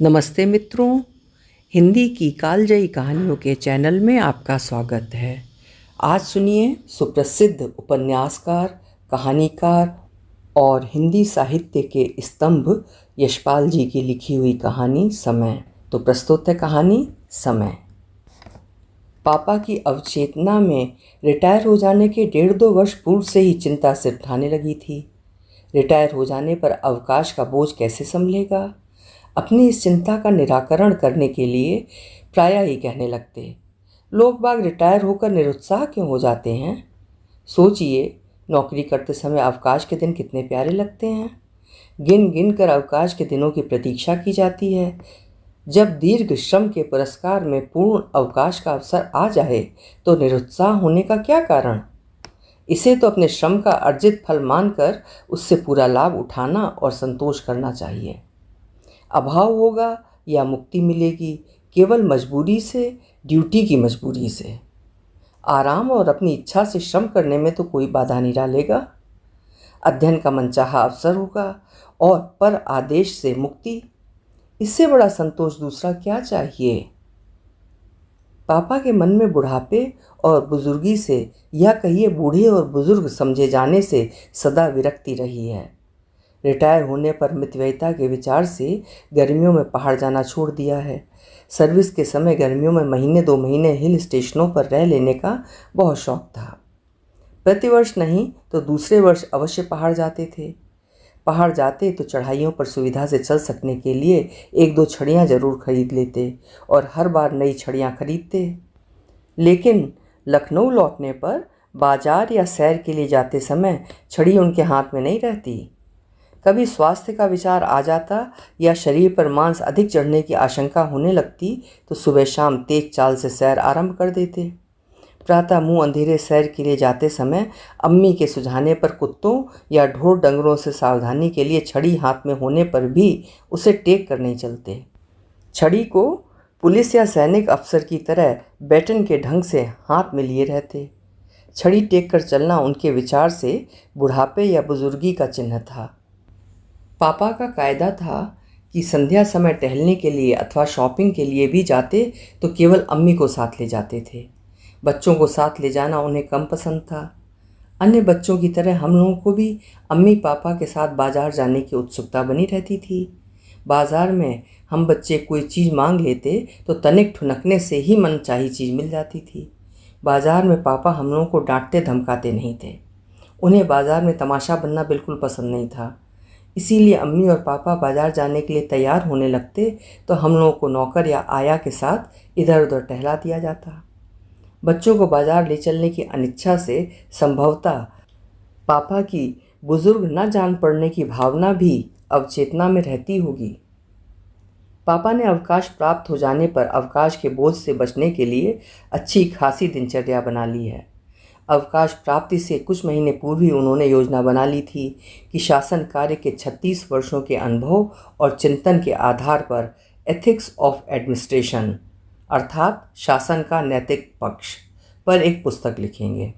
नमस्ते मित्रों, हिंदी की कालजयी कहानियों के चैनल में आपका स्वागत है। आज सुनिए सुप्रसिद्ध उपन्यासकार, कहानीकार और हिंदी साहित्य के स्तंभ यशपाल जी की लिखी हुई कहानी समय। तो प्रस्तुत है कहानी समय। पापा की अवचेतना में रिटायर हो जाने के 1.5-2 वर्ष पूर्व से ही चिंता सिर ठाने लगी थी। रिटायर हो जाने पर अवकाश का बोझ कैसे संभलेगा। अपनी इस चिंता का निराकरण करने के लिए प्रायः ही कहने लगते, लोग बाग रिटायर होकर निरुत्साह क्यों हो जाते हैं। सोचिए, नौकरी करते समय अवकाश के दिन कितने प्यारे लगते हैं। गिन गिन कर अवकाश के दिनों की प्रतीक्षा की जाती है। जब दीर्घ श्रम के पुरस्कार में पूर्ण अवकाश का अवसर आ जाए तो निरुत्साह होने का क्या कारण। इसे तो अपने श्रम का अर्जित फल मानकर उससे पूरा लाभ उठाना और संतोष करना चाहिए। अभाव होगा या मुक्ति मिलेगी केवल मजबूरी से, ड्यूटी की मजबूरी से। आराम और अपनी इच्छा से श्रम करने में तो कोई बाधा नहीं डालेगा। अध्ययन का मनचाहा अवसर होगा और पर आदेश से मुक्ति। इससे बड़ा संतोष दूसरा क्या चाहिए। पापा के मन में बुढ़ापे और बुजुर्गी से, या कहिए बूढ़े और बुजुर्ग समझे जाने से सदा विरक्ति रही है। रिटायर होने पर मितव्ययिता के विचार से गर्मियों में पहाड़ जाना छोड़ दिया है। सर्विस के समय गर्मियों में महीने 2 महीने हिल स्टेशनों पर रह लेने का बहुत शौक था। प्रतिवर्ष नहीं तो दूसरे वर्ष अवश्य पहाड़ जाते थे। पहाड़ जाते तो चढ़ाइयों पर सुविधा से चल सकने के लिए 1-2 छड़ियाँ जरूर खरीद लेते और हर बार नई छड़ियाँ खरीदते। लेकिन लखनऊ लौटने पर बाजार या सैर के लिए जाते समय छड़ी उनके हाथ में नहीं रहती। कभी स्वास्थ्य का विचार आ जाता या शरीर पर मांस अधिक चढ़ने की आशंका होने लगती तो सुबह शाम तेज चाल से सैर आरंभ कर देते। प्रातः मुंह अंधेरे सैर के लिए जाते समय अम्मी के सुझाने पर कुत्तों या ढोर डंगरों से सावधानी के लिए छड़ी हाथ में होने पर भी उसे टेक कर नहीं चलते। छड़ी को पुलिस या सैनिक अफसर की तरह बैटन के ढंग से हाथ में लिए रहते। छड़ी टेक कर चलना उनके विचार से बुढ़ापे या बुजुर्गी का चिन्ह था। पापा का कायदा था कि संध्या समय टहलने के लिए अथवा शॉपिंग के लिए भी जाते तो केवल अम्मी को साथ ले जाते थे। बच्चों को साथ ले जाना उन्हें कम पसंद था। अन्य बच्चों की तरह हम लोगों को भी अम्मी पापा के साथ बाजार जाने की उत्सुकता बनी रहती थी। बाजार में हम बच्चे कोई चीज़ मांग लेते तो तनिक ठुनकने से ही मनचाही चीज़ मिल जाती थी। बाजार में पापा हम लोगों को डांटते धमकाते नहीं थे। उन्हें बाजार में तमाशा बनना बिल्कुल पसंद नहीं था। इसीलिए अम्मी और पापा बाजार जाने के लिए तैयार होने लगते तो हम लोगों को नौकर या आया के साथ इधर उधर टहला दिया जाता। बच्चों को बाजार ले चलने की अनिच्छा से संभवतः पापा की बुजुर्ग न जान पड़ने की भावना भी अवचेतना में रहती होगी। पापा ने अवकाश प्राप्त हो जाने पर अवकाश के बोझ से बचने के लिए अच्छी खासी दिनचर्या बना ली है। अवकाश प्राप्ति से कुछ महीने पूर्व ही उन्होंने योजना बना ली थी कि शासन कार्य के 36 वर्षों के अनुभव और चिंतन के आधार पर एथिक्स ऑफ एडमिनिस्ट्रेशन अर्थात शासन का नैतिक पक्ष पर एक पुस्तक लिखेंगे।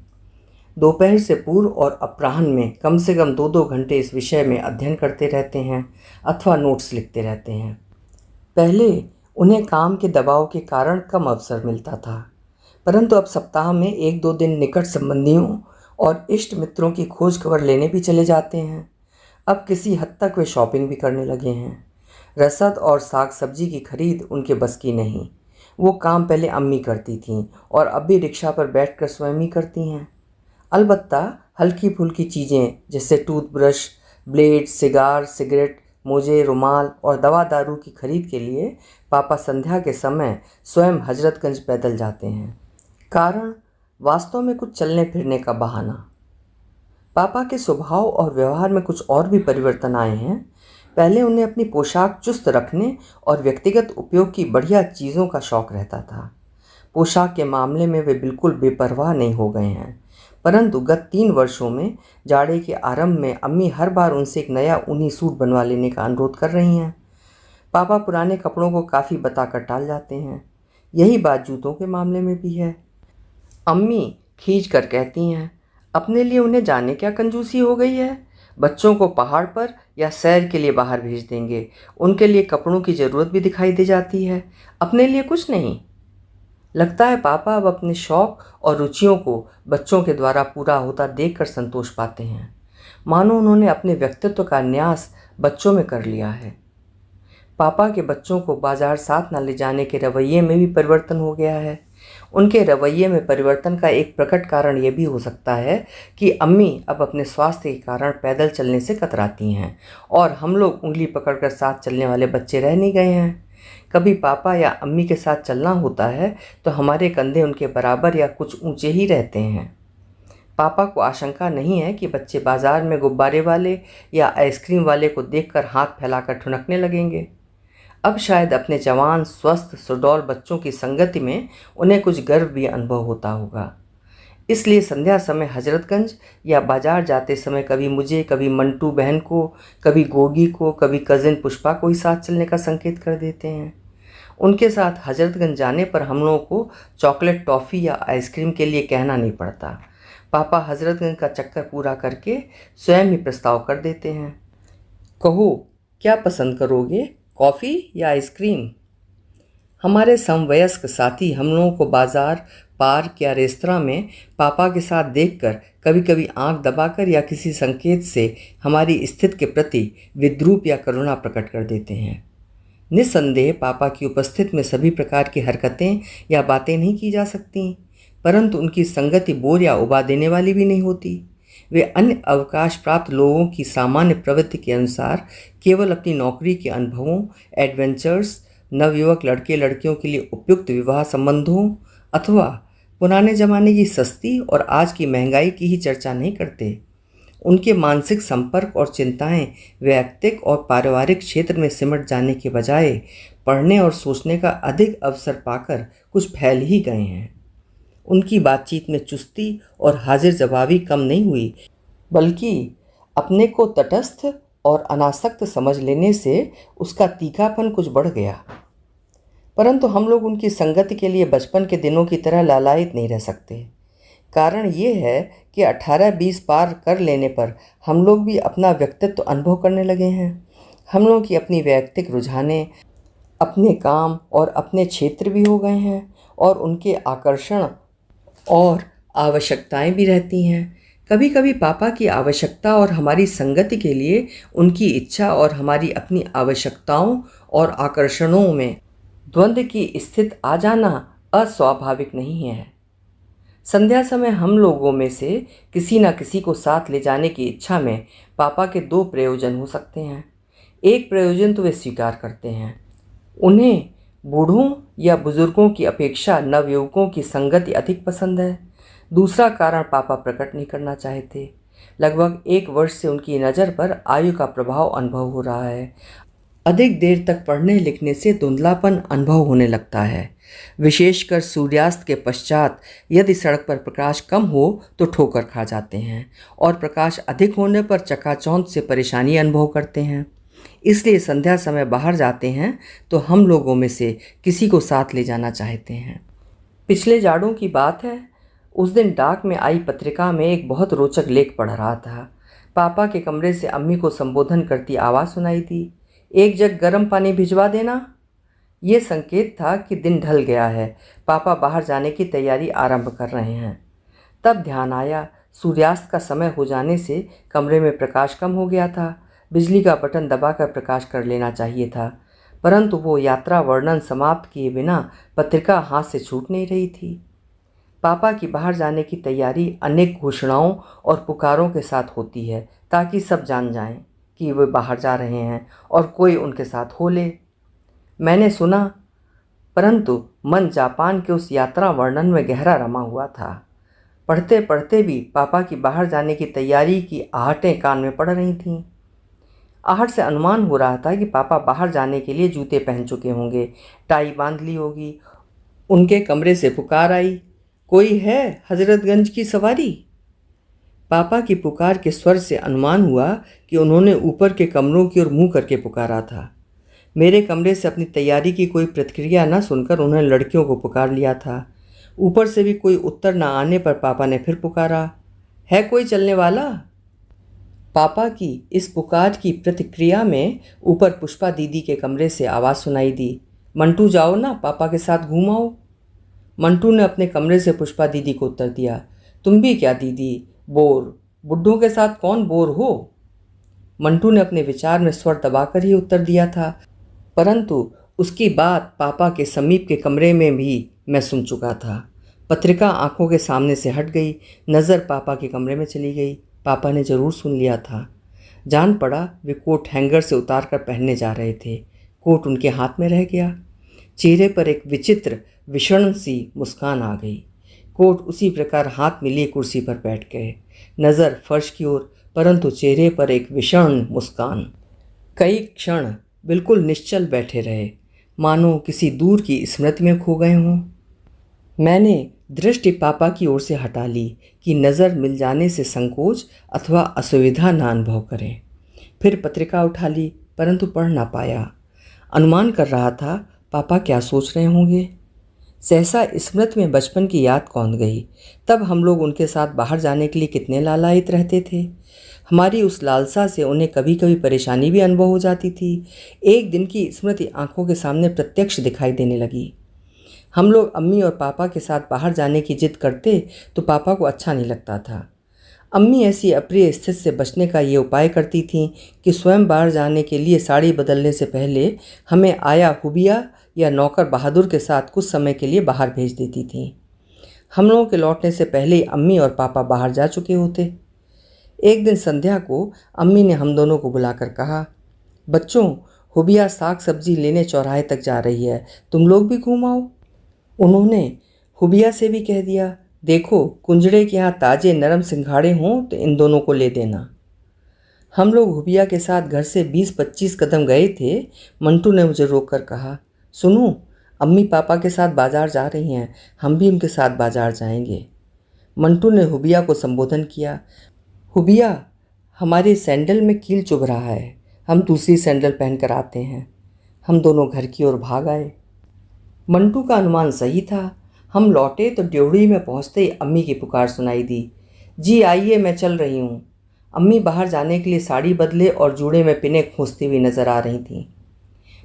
दोपहर से पूर्व और अपराह्न में कम से कम 2-2 घंटे इस विषय में अध्ययन करते रहते हैं अथवा नोट्स लिखते रहते हैं। पहले उन्हें काम के दबाव के कारण कम अवसर मिलता था, परंतु अब सप्ताह में 1-2 दिन निकट संबंधियों और इष्ट मित्रों की खोज खबर लेने भी चले जाते हैं। अब किसी हद तक वे शॉपिंग भी करने लगे हैं। रसद और साग सब्जी की खरीद उनके बस की नहीं। वो काम पहले अम्मी करती थीं और अब भी रिक्शा पर बैठकर स्वयं ही करती हैं। अलबत्ता हल्की फुल्की चीज़ें जैसे टूथब्रश, ब्लेड, सिगार, सिगरेट, मोजे, रुमाल और दवा दारू की खरीद के लिए पापा संध्या के समय स्वयं हजरतगंज पैदल जाते हैं। कारण वास्तव में कुछ चलने फिरने का बहाना। पापा के स्वभाव और व्यवहार में कुछ और भी परिवर्तन आए हैं। पहले उन्हें अपनी पोशाक चुस्त रखने और व्यक्तिगत उपयोग की बढ़िया चीज़ों का शौक रहता था। पोशाक के मामले में वे बिल्कुल बेपरवाह नहीं हो गए हैं, परंतु गत 3 वर्षों में जाड़े के आरंभ में अम्मी हर बार उनसे एक नया ऊनी सूट बनवा लेने का अनुरोध कर रही हैं। पापा पुराने कपड़ों को काफ़ी बताकर टाल जाते हैं। यही बात जूतों के मामले में भी है। अम्मी खींच कर कहती हैं, अपने लिए उन्हें जाने क्या कंजूसी हो गई है। बच्चों को पहाड़ पर या सैर के लिए बाहर भेज देंगे। उनके लिए कपड़ों की ज़रूरत भी दिखाई दे जाती है, अपने लिए कुछ नहीं। लगता है पापा अब अपने शौक और रुचियों को बच्चों के द्वारा पूरा होता देखकर संतोष पाते हैं, मानो उन्होंने अपने व्यक्तित्व का न्यास बच्चों में कर लिया है। पापा के बच्चों को बाजार साथ न ले जाने के रवैये में भी परिवर्तन हो गया है। उनके रवैये में परिवर्तन का एक प्रकट कारण ये भी हो सकता है कि अम्मी अब अपने स्वास्थ्य के कारण पैदल चलने से कतराती हैं और हम लोग उंगली पकड़कर साथ चलने वाले बच्चे रह नहीं गए हैं। कभी पापा या अम्मी के साथ चलना होता है तो हमारे कंधे उनके बराबर या कुछ ऊंचे ही रहते हैं। पापा को आशंका नहीं है कि बच्चे बाजार में गुब्बारे वाले या आइसक्रीम वाले को देखकर हाथ फैलाकर ठुनकने लगेंगे। अब शायद अपने जवान स्वस्थ सुडौल बच्चों की संगति में उन्हें कुछ गर्व भी अनुभव होता होगा। इसलिए संध्या समय हजरतगंज या बाजार जाते समय कभी मुझे, कभी मंटू बहन को, कभी गोगी को, कभी कज़िन पुष्पा को ही साथ चलने का संकेत कर देते हैं। उनके साथ हजरतगंज जाने पर हम लोगों को चॉकलेट, टॉफ़ी या आइसक्रीम के लिए कहना नहीं पड़ता। पापा हजरतगंज का चक्कर पूरा करके स्वयं ही प्रस्ताव कर देते हैं, कहो क्या पसंद करोगे, कॉफ़ी या आइसक्रीम। हमारे समवयस्क साथी हम लोगों को बाज़ार, पार्क या रेस्तरां में पापा के साथ देखकर कभी कभी आंख दबाकर या किसी संकेत से हमारी स्थिति के प्रति विद्रूप या करुणा प्रकट कर देते हैं। निस्संदेह पापा की उपस्थिति में सभी प्रकार की हरकतें या बातें नहीं की जा सकती, परंतु उनकी संगति बोर या उबा देने वाली भी नहीं होती। वे अन्य अवकाश प्राप्त लोगों की सामान्य प्रवृत्ति के अनुसार केवल अपनी नौकरी के अनुभवों, एडवेंचर्स, नवयुवक लड़के लड़कियों के लिए उपयुक्त विवाह संबंधों अथवा पुराने ज़माने की सस्ती और आज की महंगाई की ही चर्चा नहीं करते। उनके मानसिक संपर्क और चिंताएं वैयक्तिक और पारिवारिक क्षेत्र में सिमट जाने के बजाय पढ़ने और सोचने का अधिक अवसर पाकर कुछ फैल ही गए हैं। उनकी बातचीत में चुस्ती और हाजिर जवाबी कम नहीं हुई, बल्कि अपने को तटस्थ और अनासक्त समझ लेने से उसका तीखापन कुछ बढ़ गया। परंतु हम लोग उनकी संगति के लिए बचपन के दिनों की तरह लालायित नहीं रह सकते। कारण ये है कि 18-20 पार कर लेने पर हम लोग भी अपना व्यक्तित्व अनुभव करने लगे हैं। हम लोगों की अपनी वैयक्तिक रुझानें, अपने काम और अपने क्षेत्र भी हो गए हैं और उनके आकर्षण और आवश्यकताएं भी रहती हैं। कभी कभी पापा की आवश्यकता और हमारी संगति के लिए उनकी इच्छा और हमारी अपनी आवश्यकताओं और आकर्षणों में द्वंद्व की स्थिति आ जाना अस्वाभाविक नहीं है। संध्या समय हम लोगों में से किसी न किसी को साथ ले जाने की इच्छा में पापा के दो प्रयोजन हो सकते हैं। एक प्रयोजन तो वे स्वीकार करते हैं, उन्हें बूढ़ों या बुजुर्गों की अपेक्षा नवयुवकों की संगति अधिक पसंद है। दूसरा कारण पापा प्रकट नहीं करना चाहते। लगभग 1 वर्ष से उनकी नज़र पर आयु का प्रभाव अनुभव हो रहा है। अधिक देर तक पढ़ने लिखने से धुंधलापन अनुभव होने लगता है। विशेषकर सूर्यास्त के पश्चात यदि सड़क पर प्रकाश कम हो तो ठोकर खा जाते हैं और प्रकाश अधिक होने पर चकाचौंध से परेशानी अनुभव करते हैं। इसलिए संध्या समय बाहर जाते हैं तो हम लोगों में से किसी को साथ ले जाना चाहते हैं। पिछले जाड़ों की बात है, उस दिन डाक में आई पत्रिका में एक बहुत रोचक लेख पढ़ रहा था। पापा के कमरे से अम्मी को संबोधन करती आवाज़ सुनाई दी, एक जग गर्म पानी भिजवा देना। ये संकेत था कि दिन ढल गया है, पापा बाहर जाने की तैयारी आरंभ कर रहे हैं। तब ध्यान आया, सूर्यास्त का समय हो जाने से कमरे में प्रकाश कम हो गया था। बिजली का बटन दबाकर प्रकाश कर लेना चाहिए था, परंतु वो यात्रा वर्णन समाप्त किए बिना पत्रिका हाथ से छूट नहीं रही थी। पापा की बाहर जाने की तैयारी अनेक घोषणाओं और पुकारों के साथ होती है ताकि सब जान जाएं कि वे बाहर जा रहे हैं और कोई उनके साथ हो ले। मैंने सुना, परंतु मन जापान के उस यात्रा वर्णन में गहरा रमा हुआ था। पढ़ते पढ़ते भी पापा की बाहर जाने की तैयारी की आहटें कान में पड़ रही थीं। आहट से अनुमान हो रहा था कि पापा बाहर जाने के लिए जूते पहन चुके होंगे, टाई बांध ली होगी। उनके कमरे से पुकार आई, कोई है हजरतगंज की सवारी। पापा की पुकार के स्वर से अनुमान हुआ कि उन्होंने ऊपर के कमरों की ओर मुंह करके पुकारा था। मेरे कमरे से अपनी तैयारी की कोई प्रतिक्रिया न सुनकर उन्होंने लड़कियों को पुकार लिया था। ऊपर से भी कोई उत्तर न आने पर पापा ने फिर पुकारा, है कोई चलने वाला। पापा की इस पुकार की प्रतिक्रिया में ऊपर पुष्पा दीदी के कमरे से आवाज़ सुनाई दी, मंटू जाओ ना, पापा के साथ घूम आओ। मंटू ने अपने कमरे से पुष्पा दीदी को उत्तर दिया, तुम भी क्या दीदी, बोर, बुड्ढों के साथ कौन बोर हो। मंटू ने अपने विचार में स्वर दबाकर ही उत्तर दिया था, परंतु उसकी बात पापा के समीप के कमरे में भी मैं सुन चुका था। पत्रिका आंखों के सामने से हट गई, नज़र पापा के कमरे में चली गई। पापा ने ज़रूर सुन लिया था। जान पड़ा वे कोट हैंगर से उतार कर पहनने जा रहे थे। कोट उनके हाथ में रह गया। चेहरे पर एक विचित्र विषण सी मुस्कान आ गई। कोट उसी प्रकार हाथ में लिए कुर्सी पर बैठ गए, नज़र फर्श की ओर, परंतु चेहरे पर एक विषण मुस्कान। कई क्षण बिल्कुल निश्चल बैठे रहे, मानो किसी दूर की स्मृति में खो गए हों। मैंने दृष्टि पापा की ओर से हटा ली कि नज़र मिल जाने से संकोच अथवा असुविधा ना अनुभव करें। फिर पत्रिका उठा ली, परंतु पढ़ ना पाया। अनुमान कर रहा था पापा क्या सोच रहे होंगे। सहसा स्मृति में बचपन की याद कौंध गई। तब हम लोग उनके साथ बाहर जाने के लिए कितने लालायित रहते थे। हमारी उस लालसा से उन्हें कभी कभी परेशानी भी अनुभव हो जाती थी। एक दिन की स्मृति आंखों के सामने प्रत्यक्ष दिखाई देने लगी। हम लोग अम्मी और पापा के साथ बाहर जाने की जिद करते तो पापा को अच्छा नहीं लगता था। अम्मी ऐसी अप्रिय स्थिति से बचने का ये उपाय करती थीं कि स्वयं बाहर जाने के लिए साड़ी बदलने से पहले हमें आया हुबिया या नौकर बहादुर के साथ कुछ समय के लिए बाहर भेज देती थीं। हम लोगों के लौटने से पहले ही अम्मी और पापा बाहर जा चुके होते। एक दिन संध्या को अम्मी ने हम दोनों को बुलाकर कहा, बच्चों, हुबिया साग सब्जी लेने चौराहे तक जा रही है, तुम लोग भी घूम आओ। उन्होंने हुबिया से भी कह दिया, देखो कुंजड़े के यहाँ ताज़े नरम सिंघाड़े हों तो इन दोनों को ले देना। हम लोग हुबिया के साथ घर से 20-25 कदम गए थे। मंटू ने मुझे रोककर कहा, सुनो, अम्मी पापा के साथ बाजार जा रही हैं, हम भी उनके साथ बाजार जाएंगे। मंटू ने हुबिया को संबोधन किया, हुबिया, हमारे सैंडल में कील चुभ रहा है, हम दूसरी सैंडल पहनकर आते हैं। हम दोनों घर की ओर भाग आए। मंटू का अनुमान सही था। हम लौटे तो ड्योढ़ी में पहुंचते ही अम्मी की पुकार सुनाई दी, जी आइए, मैं चल रही हूँ। अम्मी बाहर जाने के लिए साड़ी बदले और जूड़े में पिने खोंचती हुई नजर आ रही थीं।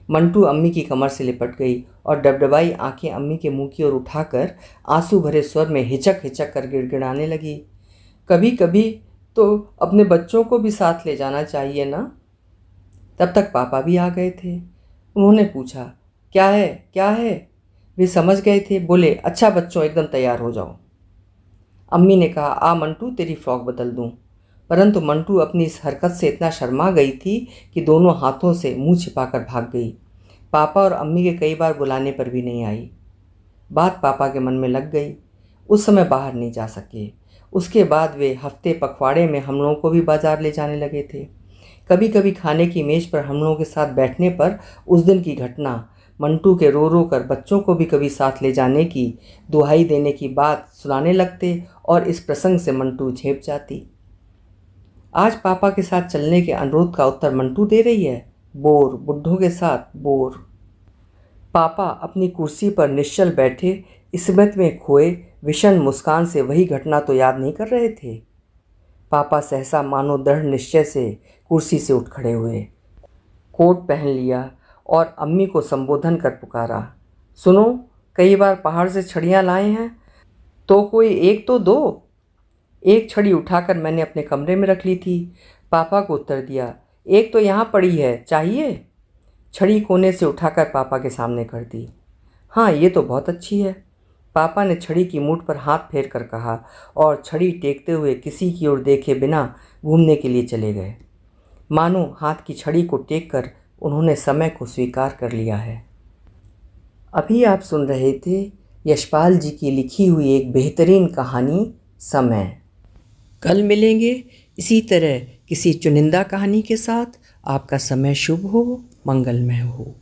मंटू अम्मी की कमर से लिपट गई और डबडबाई आंखें अम्मी के मुंह की ओर उठाकर आंसू भरे स्वर में हिचक हिचक कर गिड़गिड़ाने लगी, कभी कभी तो अपने बच्चों को भी साथ ले जाना चाहिए ना। तब तक पापा भी आ गए थे। उन्होंने पूछा, क्या है क्या है। वे समझ गए थे, बोले, अच्छा बच्चों, एकदम तैयार हो जाओ। अम्मी ने कहा, आ मंटू, तेरी फ्रॉक बदल दूं। परंतु मंटू अपनी इस हरकत से इतना शर्मा गई थी कि दोनों हाथों से मुंह छिपाकर भाग गई। पापा और अम्मी के कई बार बुलाने पर भी नहीं आई। बात पापा के मन में लग गई। उस समय बाहर नहीं जा सके। उसके बाद वे हफ्ते पखवाड़े में हम लोगों को भी बाजार ले जाने लगे थे। कभी कभी खाने की मेज पर हम लोगों के साथ बैठने पर उस दिन की घटना, मंटू के रो रो कर बच्चों को भी कभी साथ ले जाने की, दुहाई देने की बात सुनाने लगते और इस प्रसंग से मंटू झेप जाती। आज पापा के साथ चलने के अनुरोध का उत्तर मंटू दे रही है, बोर, बुड्ढों के साथ बोर। पापा अपनी कुर्सी पर निश्चल बैठे, स्मृति में खोए विषण मुस्कान से वही घटना तो याद नहीं कर रहे थे। पापा सहसा मानो दृढ़ निश्चय से कुर्सी से उठ खड़े हुए, कोट पहन लिया और अम्मी को संबोधन कर पुकारा, सुनो, कई बार पहाड़ से छड़ियाँ लाए हैं, तो कोई एक तो दो। एक छड़ी उठाकर मैंने अपने कमरे में रख ली थी। पापा को उत्तर दिया, एक तो यहाँ पड़ी है, चाहिए। छड़ी कोने से उठाकर पापा के सामने कर दी। हाँ, ये तो बहुत अच्छी है। पापा ने छड़ी की मूठ पर हाथ फेर कर कहा और छड़ी टेकते हुए किसी की ओर देखे बिना घूमने के लिए चले गए। मानो हाथ की छड़ी को टेक कर उन्होंने समय को स्वीकार कर लिया है। अभी आप सुन रहे थे यशपाल जी की लिखी हुई एक बेहतरीन कहानी, समय। कल मिलेंगे इसी तरह किसी चुनिंदा कहानी के साथ। आपका समय शुभ हो, मंगलमय हो।